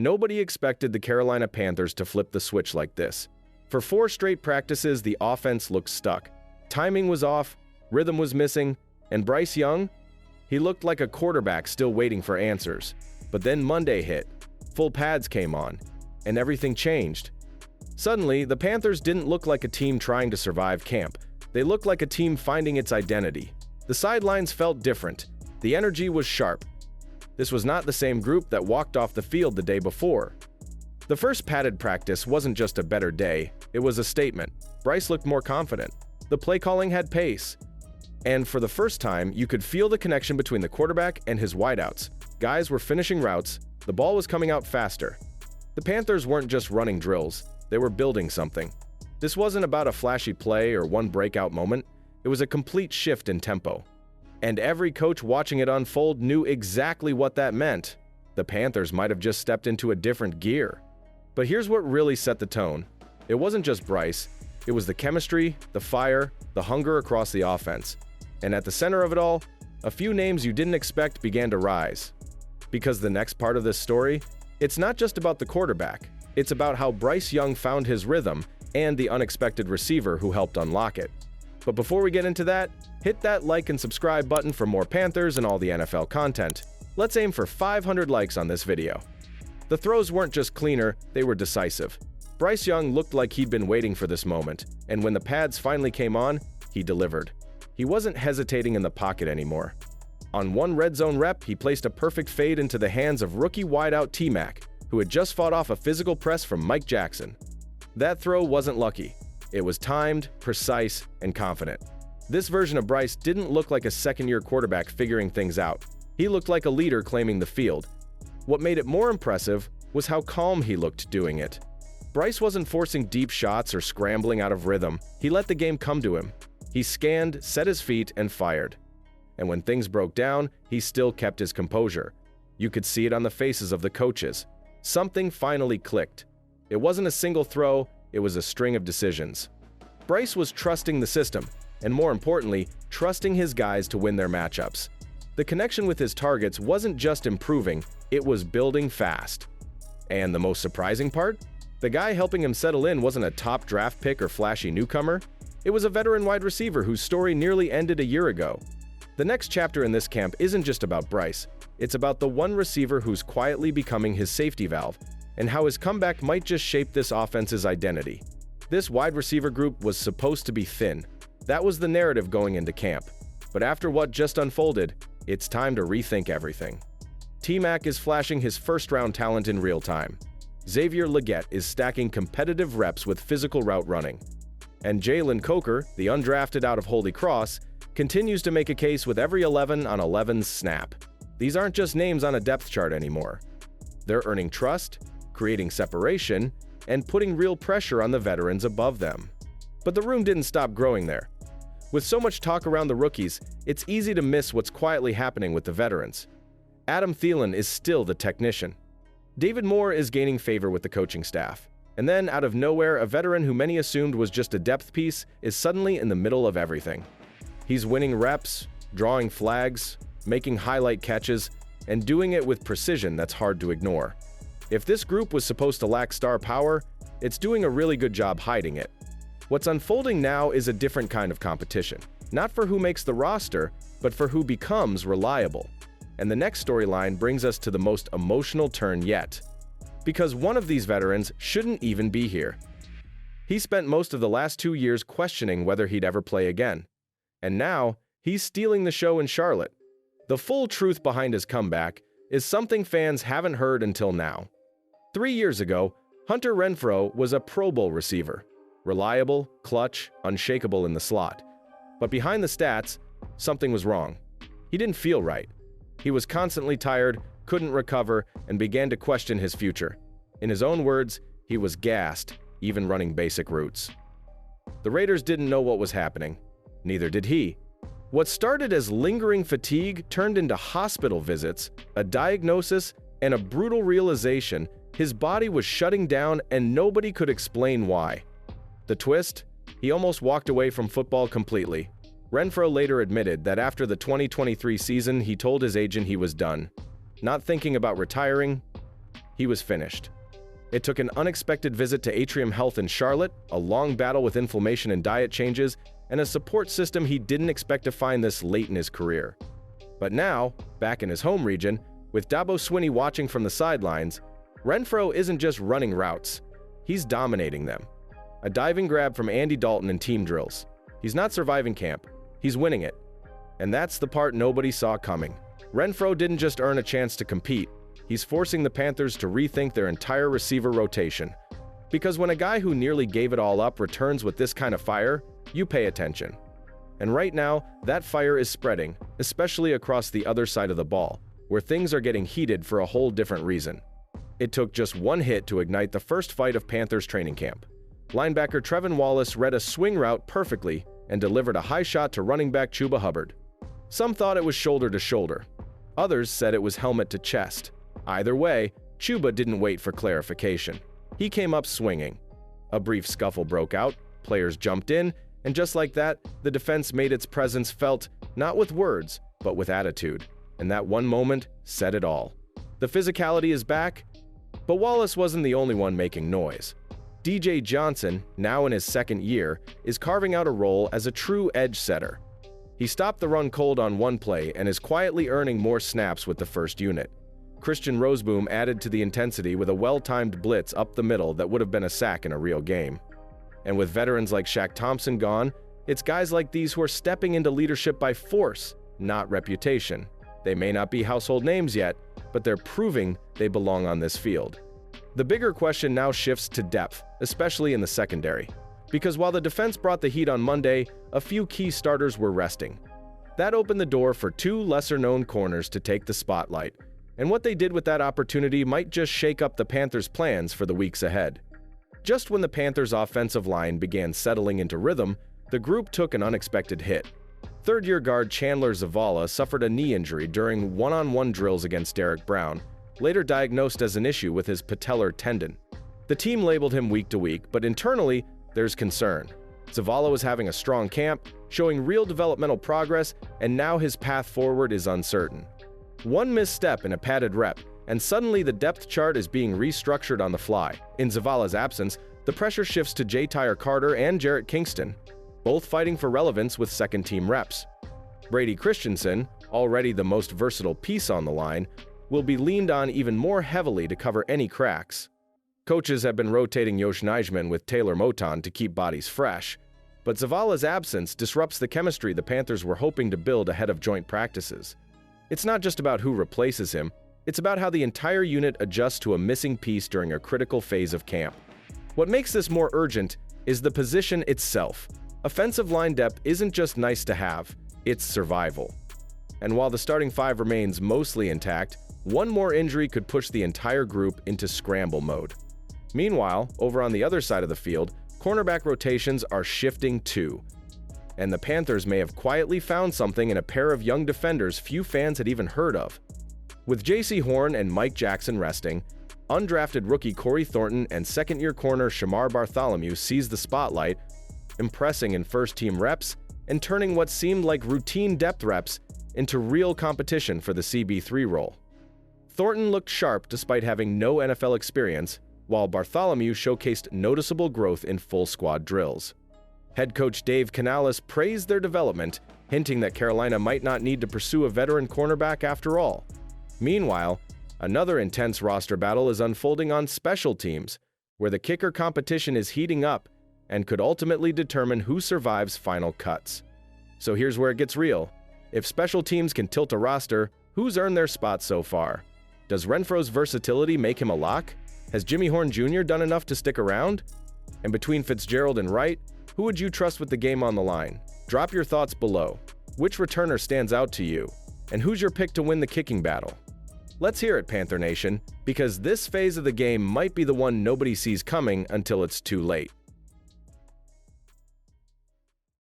Nobody expected the Carolina Panthers to flip the switch like this. For 4 straight practices, the offense looked stuck. Timing was off, rhythm was missing, and Bryce Young, he looked like a quarterback still waiting for answers. But then Monday hit, full pads came on, and everything changed. Suddenly, the Panthers didn't look like a team trying to survive camp. They looked like a team finding its identity. The sidelines felt different. The energy was sharp. This was not the same group that walked off the field the day before. The first padded practice wasn't just a better day, it was a statement. Bryce looked more confident. The play calling had pace. And for the first time, you could feel the connection between the quarterback and his wideouts. Guys were finishing routes, the ball was coming out faster. The Panthers weren't just running drills, they were building something. This wasn't about a flashy play or one breakout moment, it was a complete shift in tempo. And every coach watching it unfold knew exactly what that meant. The Panthers might have just stepped into a different gear. But here's what really set the tone. It wasn't just Bryce, it was the chemistry, the fire, the hunger across the offense. And at the center of it all, a few names you didn't expect began to rise. Because the next part of this story, it's not just about the quarterback, it's about how Bryce Young found his rhythm and the unexpected receiver who helped unlock it. But before we get into that, hit that like and subscribe button for more Panthers and all the NFL content. Let's aim for 500 likes on this video. The throws weren't just cleaner, they were decisive. Bryce Young looked like he'd been waiting for this moment, and when the pads finally came on, he delivered. He wasn't hesitating in the pocket anymore. On one red zone rep, he placed a perfect fade into the hands of rookie wideout T-Mac, who had just fought off a physical press from Mike Jackson. That throw wasn't lucky. It was timed, precise, and confident. This version of Bryce didn't look like a second-year quarterback figuring things out. He looked like a leader claiming the field. What made it more impressive was how calm he looked doing it. Bryce wasn't forcing deep shots or scrambling out of rhythm. He let the game come to him. He scanned, set his feet, and fired. And when things broke down, he still kept his composure. You could see it on the faces of the coaches. Something finally clicked. It wasn't a single throw, it was a string of decisions. Bryce was trusting the system, and more importantly, trusting his guys to win their matchups. The connection with his targets wasn't just improving, it was building fast. And the most surprising part? The guy helping him settle in wasn't a top draft pick or flashy newcomer. It was a veteran wide receiver whose story nearly ended a year ago. The next chapter in this camp isn't just about Bryce. It's about the one receiver who's quietly becoming his safety valve, and how his comeback might just shape this offense's identity. This wide receiver group was supposed to be thin. That was the narrative going into camp. But after what just unfolded, it's time to rethink everything. T-Mac is flashing his first-round talent in real time. Xavier Legette is stacking competitive reps with physical route running. And Jalen Coker, the undrafted out of Holy Cross, continues to make a case with every 11 on 11's snap. These aren't just names on a depth chart anymore. They're earning trust, creating separation, and putting real pressure on the veterans above them. But the room didn't stop growing there. With so much talk around the rookies, it's easy to miss what's quietly happening with the veterans. Adam Thielen is still the technician. David Moore is gaining favor with the coaching staff. And then, out of nowhere, a veteran who many assumed was just a depth piece is suddenly in the middle of everything. He's winning reps, drawing flags, making highlight catches, and doing it with precision that's hard to ignore. If this group was supposed to lack star power, it's doing a really good job hiding it. What's unfolding now is a different kind of competition, not for who makes the roster, but for who becomes reliable. And the next storyline brings us to the most emotional turn yet. Because one of these veterans shouldn't even be here. He spent most of the last 2 years questioning whether he'd ever play again. And now, he's stealing the show in Charlotte. The full truth behind his comeback is something fans haven't heard until now. 3 years ago, Hunter Renfro was a Pro Bowl receiver. Reliable, clutch, unshakable in the slot. But behind the stats, something was wrong. He didn't feel right. He was constantly tired, couldn't recover, and began to question his future. In his own words, he was gassed, even running basic routes. The Raiders didn't know what was happening. Neither did he. What started as lingering fatigue turned into hospital visits, a diagnosis, and a brutal realization his body was shutting down and nobody could explain why. The twist? He almost walked away from football completely. Renfro later admitted that after the 2023 season, he told his agent he was done. Not thinking about retiring, he was finished. It took an unexpected visit to Atrium Health in Charlotte, a long battle with inflammation and diet changes, and a support system he didn't expect to find this late in his career. But now, back in his home region, with Dabo Swinney watching from the sidelines, Renfro isn't just running routes, he's dominating them. A diving grab from Andy Dalton in team drills. He's not surviving camp, he's winning it. And that's the part nobody saw coming. Renfro didn't just earn a chance to compete, he's forcing the Panthers to rethink their entire receiver rotation. Because when a guy who nearly gave it all up returns with this kind of fire, you pay attention. And right now, that fire is spreading, especially across the other side of the ball, where things are getting heated for a whole different reason. It took just one hit to ignite the first fight of Panthers training camp. Linebacker Trevin Wallace read a swing route perfectly and delivered a high shot to running back Chuba Hubbard. Some thought it was shoulder to shoulder. Others said it was helmet to chest. Either way, Chuba didn't wait for clarification. He came up swinging. A brief scuffle broke out, players jumped in, and just like that, the defense made its presence felt, not with words, but with attitude. And that one moment said it all. The physicality is back, but Wallace wasn't the only one making noise. DJ Johnson, now in his second year, is carving out a role as a true edge setter. He stopped the run cold on one play and is quietly earning more snaps with the first unit. Christian Roseboom added to the intensity with a well-timed blitz up the middle that would have been a sack in a real game. And with veterans like Shaq Thompson gone, it's guys like these who are stepping into leadership by force, not reputation. They may not be household names yet, but they're proving they belong on this field. The bigger question now shifts to depth, especially in the secondary. Because while the defense brought the heat on Monday, a few key starters were resting. That opened the door for two lesser-known corners to take the spotlight. And what they did with that opportunity might just shake up the Panthers' plans for the weeks ahead. Just when the Panthers' offensive line began settling into rhythm, the group took an unexpected hit. Third-year guard Chandler Zavala suffered a knee injury during one-on-one drills against Derek Brown, later diagnosed as an issue with his patellar tendon. The team labeled him week to week, but internally, there's concern. Zavala was having a strong camp, showing real developmental progress, and now his path forward is uncertain. One misstep in a padded rep, and suddenly the depth chart is being restructured on the fly. In Zavala's absence, the pressure shifts to J-Tyre Carter and Jarrett Kingston, both fighting for relevance with second-team reps. Brady Christensen, already the most versatile piece on the line, will be leaned on even more heavily to cover any cracks. Coaches have been rotating Yosh Nijman with Taylor Moton to keep bodies fresh, but Zavala's absence disrupts the chemistry the Panthers were hoping to build ahead of joint practices. It's not just about who replaces him, it's about how the entire unit adjusts to a missing piece during a critical phase of camp. What makes this more urgent is the position itself. Offensive line depth isn't just nice to have, it's survival. And while the starting five remains mostly intact, one more injury could push the entire group into scramble mode. Meanwhile, over on the other side of the field, cornerback rotations are shifting too. And the Panthers may have quietly found something in a pair of young defenders few fans had even heard of. With J.C. Horn and Mike Jackson resting, undrafted rookie Corey Thornton and second-year corner Shamar Bartholomew seize the spotlight, impressing in first-team reps and turning what seemed like routine depth reps into real competition for the CB3 role. Thornton looked sharp despite having no NFL experience, while Bartholomew showcased noticeable growth in full squad drills. Head coach Dave Canales praised their development, hinting that Carolina might not need to pursue a veteran cornerback after all. Meanwhile, another intense roster battle is unfolding on special teams, where the kicker competition is heating up and could ultimately determine who survives final cuts. So here's where it gets real. If special teams can tilt a roster, who's earned their spot so far? Does Renfro's versatility make him a lock? Has Jimmy Horn Jr. done enough to stick around? And between Fitzgerald and Wright, who would you trust with the game on the line? Drop your thoughts below. Which returner stands out to you? And who's your pick to win the kicking battle? Let's hear it, Panther Nation, because this phase of the game might be the one nobody sees coming until it's too late.